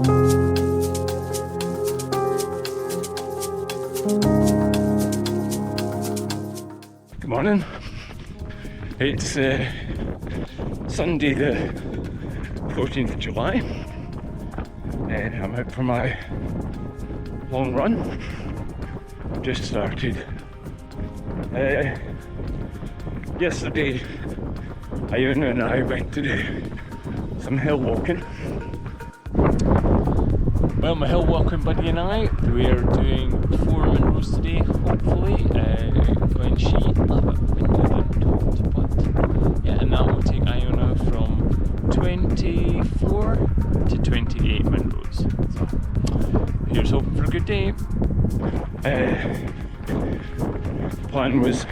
Good morning. It's Sunday the 14th of July. I'm out for my long run. Just started. Yesterday, Iona and I went to do some hill walking. Well, my hill walking buddy and I, we're doing 4 Munros today, hopefully. Going she, a little bit windy than told, but yeah, and that will take Iona from 24 to 28 Munros. So here's hoping for a good day. The plan was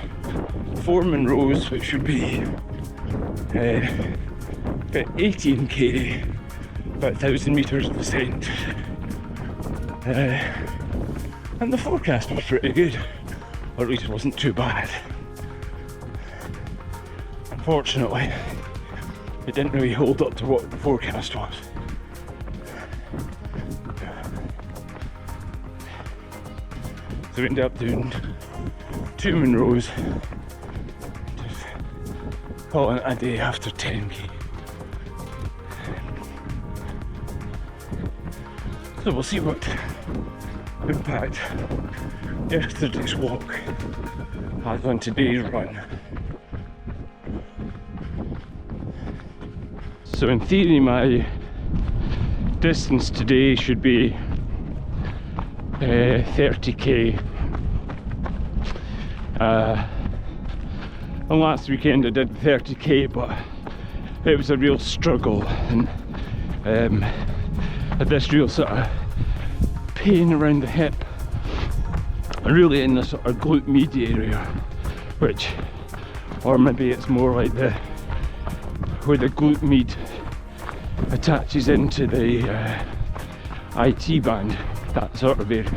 4 Munros, which would be about 18k, about 1,000 metres of ascent. And the forecast was pretty good, or at least it wasn't too bad. Unfortunately, it didn't really hold up to what the forecast was. So we ended up doing 2 Munros, just calling it a day after 10k. So we'll see what impact yesterday's walk has on today's run. So in theory my distance today should be 30k. And last weekend I did 30k, but it was a real struggle, and had this real sort of pain around the hip, and really in the sort of glute med area, which, or maybe it's more like where the glute med attaches into the IT band, that sort of area.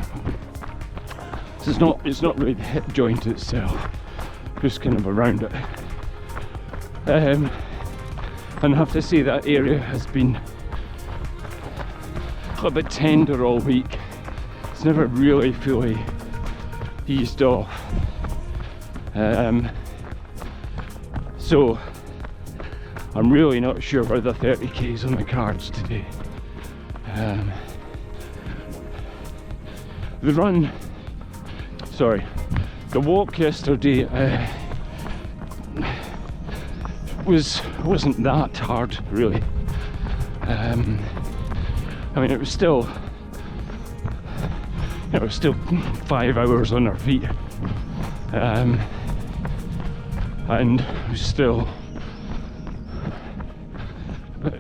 So it's not really the hip joint itself, just kind of around it. And I have to say that area has been a little bit tender all week. It's never really fully eased off. So I'm really not sure whether 30k is on the cards today. The walk yesterday wasn't that hard, really. I mean, it was still 5 hours on our feet, and it was still about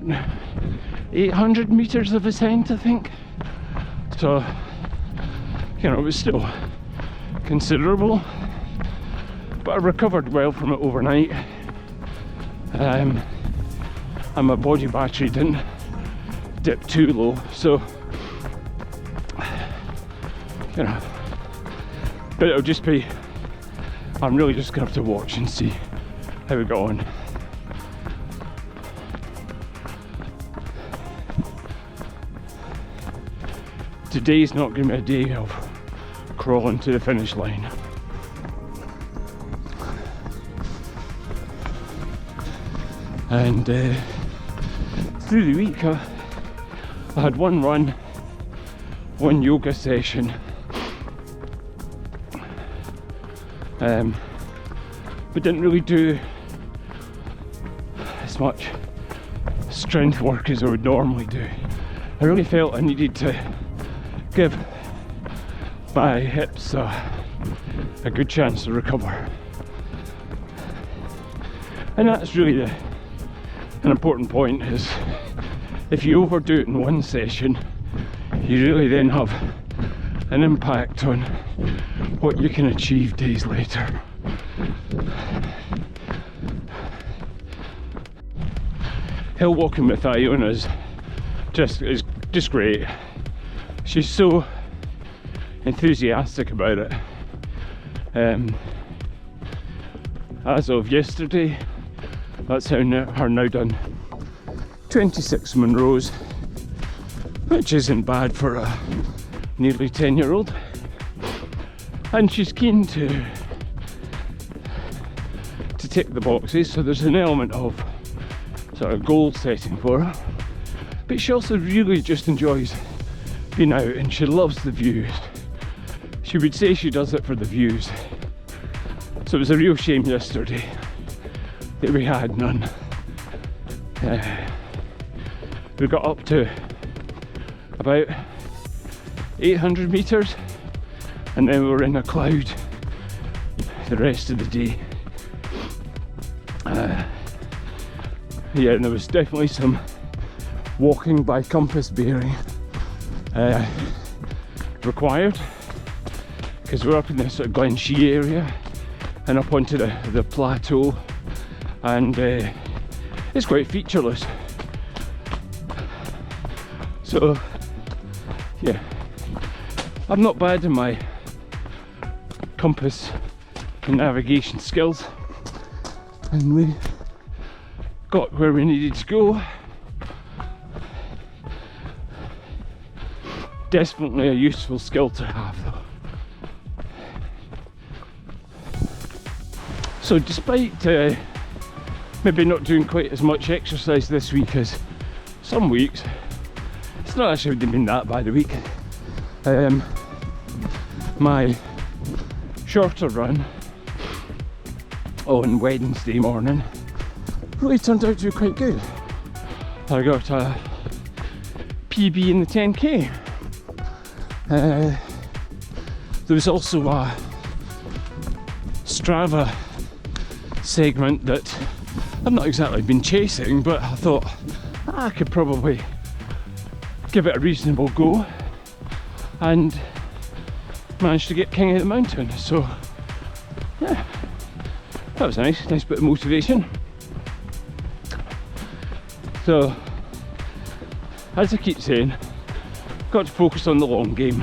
800 meters of ascent, I think. So, it was still considerable, but I recovered well from it overnight, and my body battery didn't dip too low, so but it'll just be, I'm really just gonna have to watch and see how we go on. Today's not going to be a day of crawling to the finish line. And through the week I had one run, one yoga session, but didn't really do as much strength work as I would normally do. I really felt I needed to give my hips a good chance to recover, and that's really an important point, is if you overdo it in one session, you really then have an impact on what you can achieve days later. Hill walking with Iona is just great. She's so enthusiastic about it. As of yesterday, that's her now done 26 Munros, which isn't bad for a nearly 10-year-old. And she's keen to tick the boxes, so there's an element of sort of goal setting for her. But she also really just enjoys being out, and she loves the views. She would say she does it for the views. So it was a real shame yesterday that we had none. We got up to about 800 meters and then we were in a cloud the rest of the day. Yeah, and there was definitely some walking by compass bearing required, because we're up in this sort of Glen Shee area and up onto the plateau, and it's quite featureless. So yeah, I'm not bad in my compass and navigation skills, and we got where we needed to go. Definitely a useful skill to have though. So despite maybe not doing quite as much exercise this week as some weeks, it's not actually been that bad a week. My shorter run on Wednesday morning really turned out to be quite good. I got a PB in the 10k. There was also a Strava segment that I've not exactly been chasing, but I thought I could probably give it a reasonable go, and managed to get King of the Mountain. So yeah, that was nice bit of motivation. So as I keep saying, got to focus on the long game,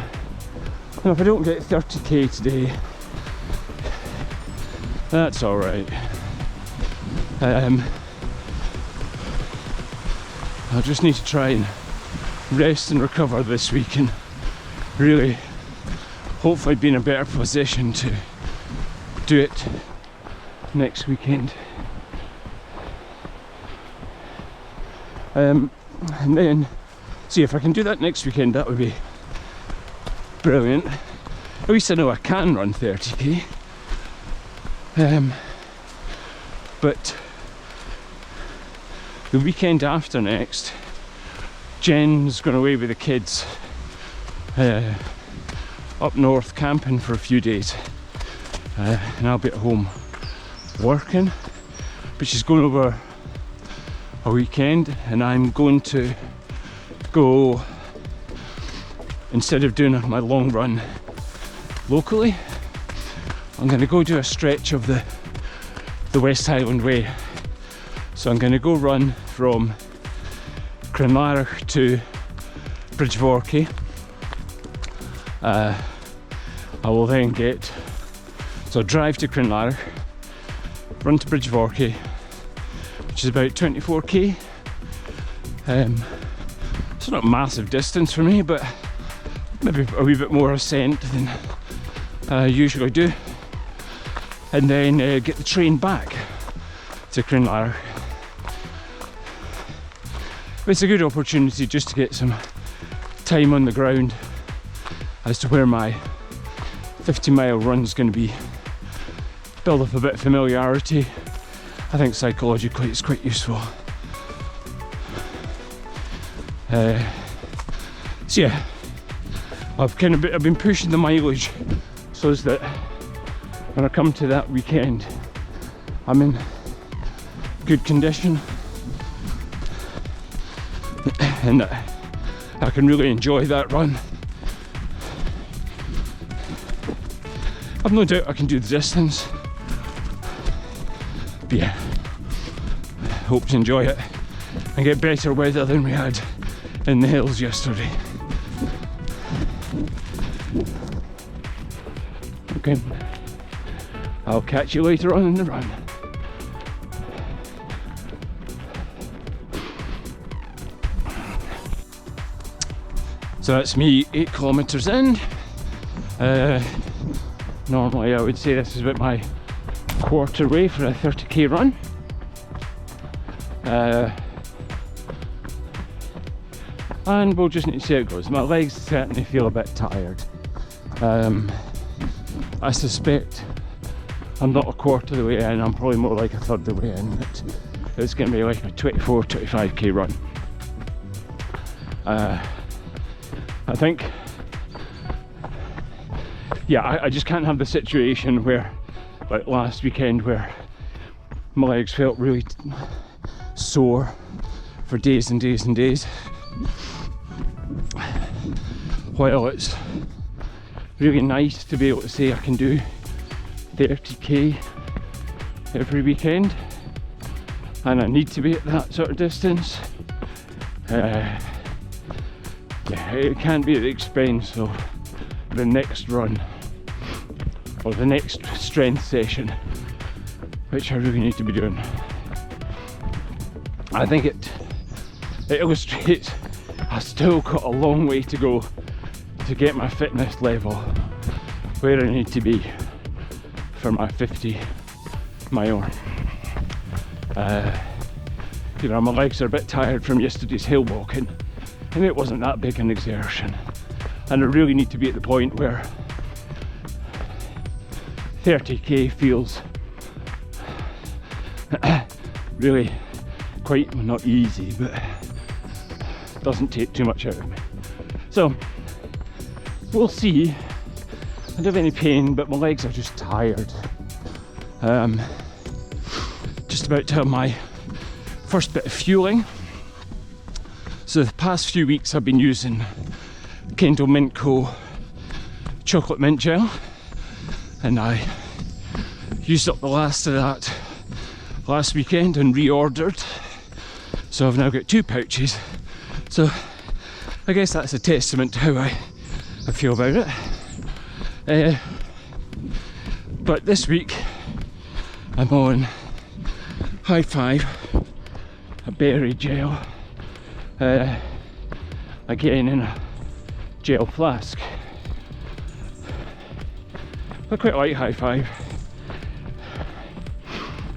and if I don't get 30k today, that's alright. I'll just need to try and rest and recover this week, and really hopefully be in a better position to do it next weekend. And then see if I can do that next weekend. That would be brilliant. At least I know I can run 30k. But the weekend after next, Jen's going away with the kids up north camping for a few days, and I'll be at home working, but she's going over a weekend, and I'm going to go, instead of doing my long run locally, I'm going to go do a stretch of the West Highland Way. So I'm going to go run from Cranlarich to Bridgevorkey. I will then so drive to Cranlarich, run to Bridgevorkey, which is about 24k. It's not a massive distance for me, but maybe a wee bit more ascent than I usually do. And then get the train back to Cranlarich. It's a good opportunity just to get some time on the ground as to where my 50-mile run is going to be. Build up a bit of familiarity. I think psychologically it's quite useful. So yeah, I've been pushing the mileage so as that when I come to that weekend, I'm in good condition and that I can really enjoy that run. I've no doubt I can do the distance, but yeah, hope to enjoy it and get better weather than we had in the hills yesterday. Okay, I'll catch you later on in the run. So that's me 8 kilometres in. Normally I would say this is about my quarter way for a 30k run. And we'll just need to see how it goes. My legs certainly feel a bit tired. I suspect I'm not a quarter of the way in, I'm probably more like a third of the way in. It's going to be like a 24-25k run. I think, yeah, I just can't have the situation where, like last weekend, where my legs felt really sore for days and days and days, while it's really nice to be able to say I can do 30k every weekend, and I need to be at that sort of distance. Yeah, it can be at the expense of the next run or the next strength session, which I really need to be doing. I think it illustrates I've still got a long way to go to get my fitness level where I need to be for my 50 mile. You know, my legs are a bit tired from yesterday's hill walking, and it wasn't that big an exertion, and I really need to be at the point where 30k feels really quite, well, not easy, but doesn't take too much out of me. So we'll see. I don't have any pain, but my legs are just tired. Just about to have my first bit of fueling. So the past few weeks I've been using Kendall Mint Co. chocolate mint gel, and I used up the last of that last weekend and reordered, so I've now got 2 pouches. So I guess that's a testament to how I feel about it. But this week I'm on High Five, a berry gel, again in a gel flask. I quite like High Five.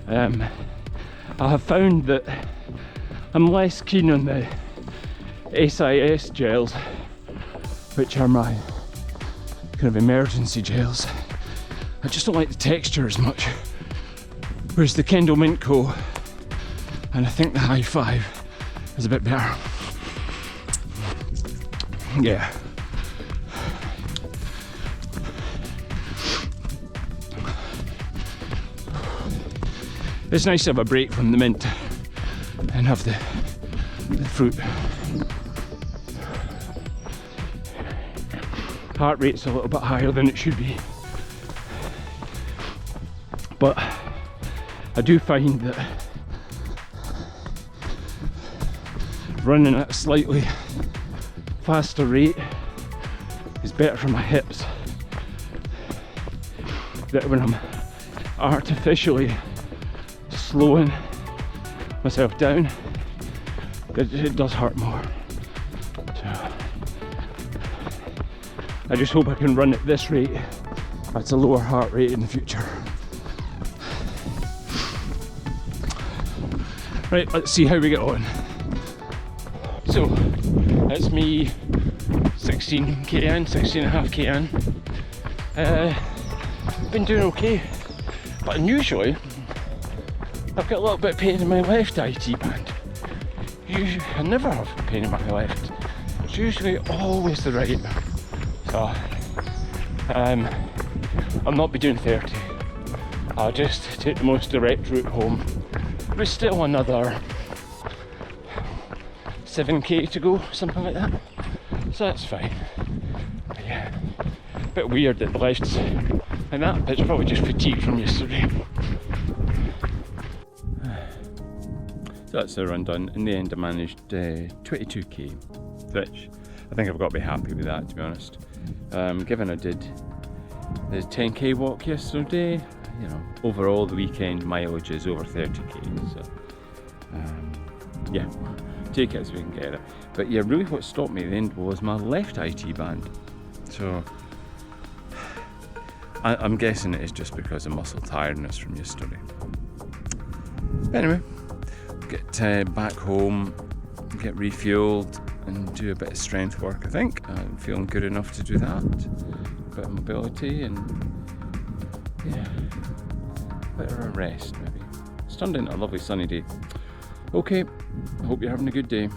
I have found that I'm less keen on the SIS gels, which are my kind of emergency gels. I just don't like the texture as much. Whereas the Kendall Mint Co. and I think the High Five is a bit better. Yeah. It's nice to have a break from the mint and have the fruit. Heart rate's a little bit higher than it should be, but I do find that running at a slightly faster rate is better for my hips. That when I'm artificially slowing myself down, it does hurt more. So I just hope I can run at this rate at a lower heart rate in the future. Right, let's see how we get on. So that's me 16k in, 16.5k in. Been doing okay, but unusually I've got a little bit of pain in my left IT band. Usually, I never have pain in my left. It's usually always the right. So I'll not be doing 30. I'll just take the most direct route home. There's still another 7k to go, something like that. So that's fine. But yeah, a bit weird that the left's like that, but it's probably just fatigue from yesterday. So that's the run done. In the end I managed 22k, which I think I've got to be happy with that, to be honest. Given I did the 10k walk yesterday, you know, overall the weekend mileage is over 30k, so yeah, take it as we can get it. But yeah, really what stopped me at the end was my left IT band. So I'm guessing it is just because of muscle tiredness from yesterday. Anyway, get back home, get refueled and do a bit of strength work. I think I'm feeling good enough to do that. A bit of mobility and yeah, a bit of a rest maybe. It's turned into a lovely sunny day. Okay, I hope you're having a good day.